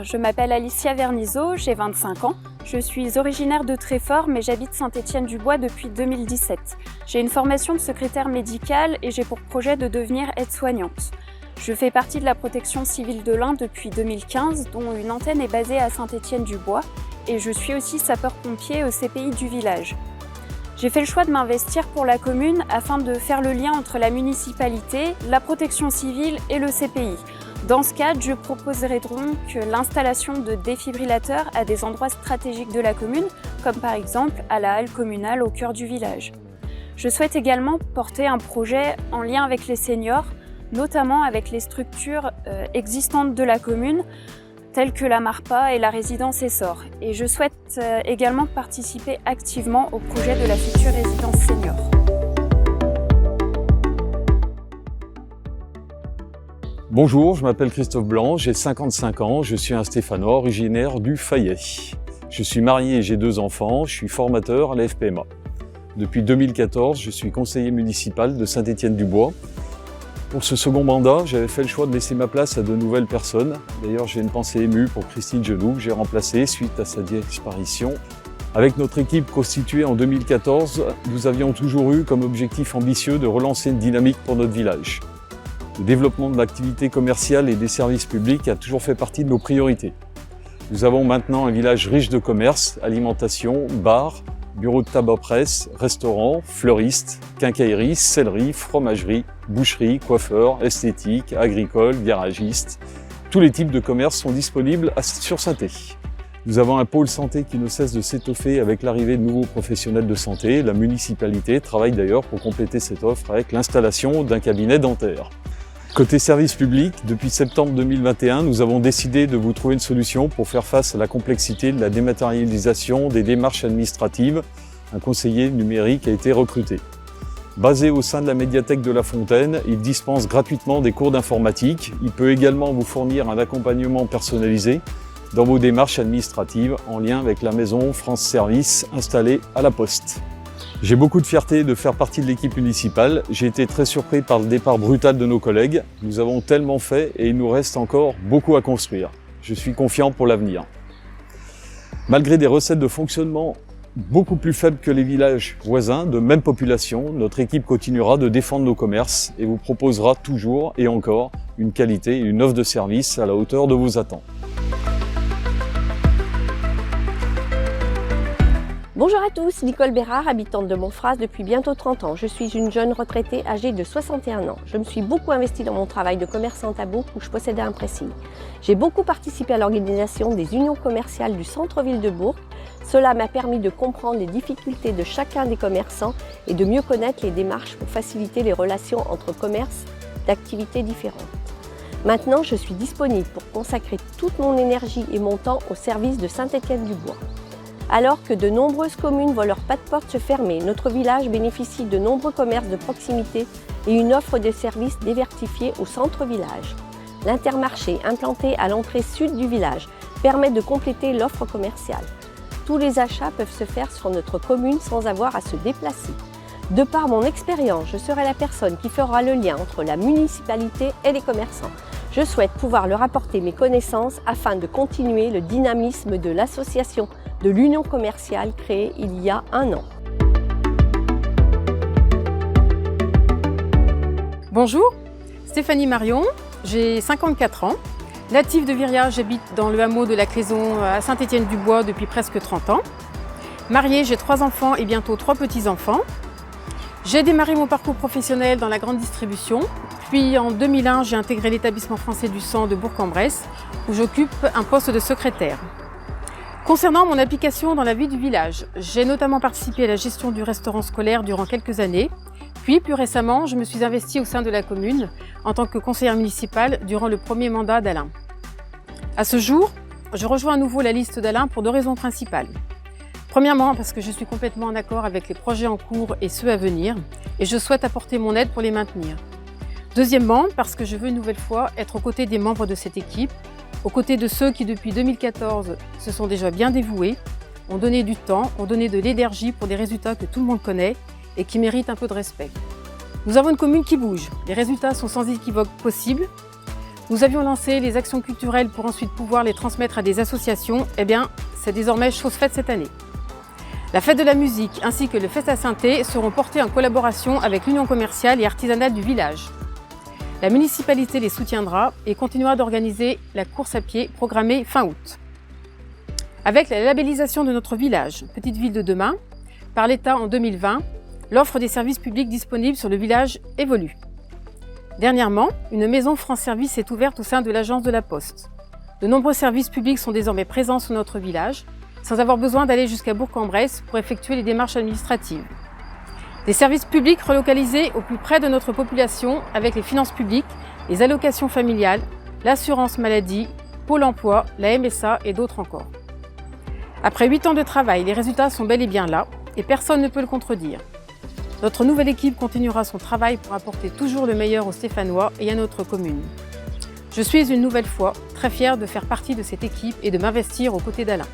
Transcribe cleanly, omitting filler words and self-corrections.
je m'appelle Alicia Vernizeau, j'ai 25 ans. Je suis originaire de Treffort, mais j'habite Saint-Étienne-du-Bois depuis 2017. J'ai une formation de secrétaire médicale et j'ai pour projet de devenir aide-soignante. Je fais partie de la protection civile de l'Ain depuis 2015, dont une antenne est basée à Saint-Étienne-du-Bois, et je suis aussi sapeur-pompier au CPI du village. J'ai fait le choix de m'investir pour la commune afin de faire le lien entre la municipalité, la protection civile et le CPI. Dans ce cadre, je proposerai donc l'installation de défibrillateurs à des endroits stratégiques de la commune, comme par exemple à la halle communale au cœur du village. Je souhaite également porter un projet en lien avec les seniors, notamment avec les structures existantes de la commune, telles que la MARPA et la résidence Essor. Et je souhaite également participer activement au projet de la future résidence senior. Bonjour, je m'appelle Christophe Blanc, j'ai 55 ans, je suis un Stéphanois originaire du Fayet. Je suis marié et j'ai 2 enfants, je suis formateur à la FPMA. Depuis 2014, je suis conseiller municipal de Saint-Étienne-du-Bois. Pour ce second mandat, j'avais fait le choix de laisser ma place à de nouvelles personnes. D'ailleurs, j'ai une pensée émue pour Christine Genoux, que j'ai remplacée suite à sa disparition. Avec notre équipe constituée en 2014, nous avions toujours eu comme objectif ambitieux de relancer une dynamique pour notre village. Le développement de l'activité commerciale et des services publics a toujours fait partie de nos priorités. Nous avons maintenant un village riche de commerce, alimentation, bars, bureaux de tabac-presse, restaurants, fleuristes, quincailleries, selleries, fromageries, boucheries, coiffeurs, esthétiques, agricoles, garagistes. Tous les types de commerces sont disponibles sur Saint-É. Nous avons un pôle santé qui ne cesse de s'étoffer avec l'arrivée de nouveaux professionnels de santé. La municipalité travaille d'ailleurs pour compléter cette offre avec l'installation d'un cabinet dentaire. Côté service public, depuis septembre 2021, nous avons décidé de vous trouver une solution pour faire face à la complexité de la dématérialisation des démarches administratives. Un conseiller numérique a été recruté. Basé au sein de la médiathèque de La Fontaine, il dispense gratuitement des cours d'informatique. Il peut également vous fournir un accompagnement personnalisé dans vos démarches administratives en lien avec la maison France Service installée à la Poste. J'ai beaucoup de fierté de faire partie de l'équipe municipale. J'ai été très surpris par le départ brutal de nos collègues. Nous avons tellement fait et il nous reste encore beaucoup à construire. Je suis confiant pour l'avenir. Malgré des recettes de fonctionnement beaucoup plus faibles que les villages voisins de même population, notre équipe continuera de défendre nos commerces et vous proposera toujours et encore une qualité et une offre de service à la hauteur de vos attentes. Bonjour à tous, Nicole Bérard, habitante de Montfras depuis bientôt 30 ans. Je suis une jeune retraitée âgée de 61 ans. Je me suis beaucoup investie dans mon travail de commerçante à Bourg où je possédais un pressing. J'ai beaucoup participé à l'organisation des unions commerciales du centre-ville de Bourg. Cela m'a permis de comprendre les difficultés de chacun des commerçants et de mieux connaître les démarches pour faciliter les relations entre commerces d'activités différentes. Maintenant, je suis disponible pour consacrer toute mon énergie et mon temps au service de Saint-Étienne-du-Bois. Alors que de nombreuses communes voient leurs pas de porte se fermer, notre village bénéficie de nombreux commerces de proximité et une offre de services diversifiée au centre-village. L'Intermarché, implanté à l'entrée sud du village, permet de compléter l'offre commerciale. Tous les achats peuvent se faire sur notre commune sans avoir à se déplacer. De par mon expérience, je serai la personne qui fera le lien entre la municipalité et les commerçants. Je souhaite pouvoir leur apporter mes connaissances afin de continuer le dynamisme de l'association de l'Union commerciale créée il y a 1 an. Bonjour, Stéphanie Marion, j'ai 54 ans. Native de Viriat, j'habite dans le hameau de la Cléson à Saint-Étienne-du-Bois depuis presque 30 ans. Mariée, j'ai 3 enfants et bientôt 3 petits-enfants. J'ai démarré mon parcours professionnel dans la grande distribution. Puis en 2001, j'ai intégré l'établissement français du sang de Bourg-en-Bresse où j'occupe un poste de secrétaire. Concernant mon application dans la vie du village, j'ai notamment participé à la gestion du restaurant scolaire durant quelques années. Puis, plus récemment, je me suis investie au sein de la commune en tant que conseillère municipale durant le premier mandat d'Alain. À ce jour, je rejoins à nouveau la liste d'Alain pour 2 raisons principales. Premièrement, parce que je suis complètement en accord avec les projets en cours et ceux à venir, et je souhaite apporter mon aide pour les maintenir. Deuxièmement, parce que je veux une nouvelle fois être aux côtés des membres de cette équipe, aux côtés de ceux qui, depuis 2014, se sont déjà bien dévoués, ont donné du temps, ont donné de l'énergie pour des résultats que tout le monde connaît et qui méritent un peu de respect. Nous avons une commune qui bouge. Les résultats sont sans équivoque possibles. Nous avions lancé les actions culturelles pour ensuite pouvoir les transmettre à des associations. Eh bien, c'est désormais chose faite cette année. La fête de la musique ainsi que le Festa Synthé seront portés en collaboration avec l'Union commerciale et artisanale du village. La municipalité les soutiendra et continuera d'organiser la course à pied programmée fin août. Avec la labellisation de notre village, Petite Ville de demain, par l'État en 2020, l'offre des services publics disponibles sur le village évolue. Dernièrement, une maison France Service est ouverte au sein de l'agence de la Poste. De nombreux services publics sont désormais présents sur notre village, sans avoir besoin d'aller jusqu'à Bourg-en-Bresse pour effectuer les démarches administratives. Des services publics relocalisés au plus près de notre population avec les finances publiques, les allocations familiales, l'assurance maladie, Pôle emploi, la MSA et d'autres encore. Après 8 ans de travail, les résultats sont bel et bien là et personne ne peut le contredire. Notre nouvelle équipe continuera son travail pour apporter toujours le meilleur aux Stéphanois et à notre commune. Je suis une nouvelle fois très fière de faire partie de cette équipe et de m'investir aux côtés d'Alain.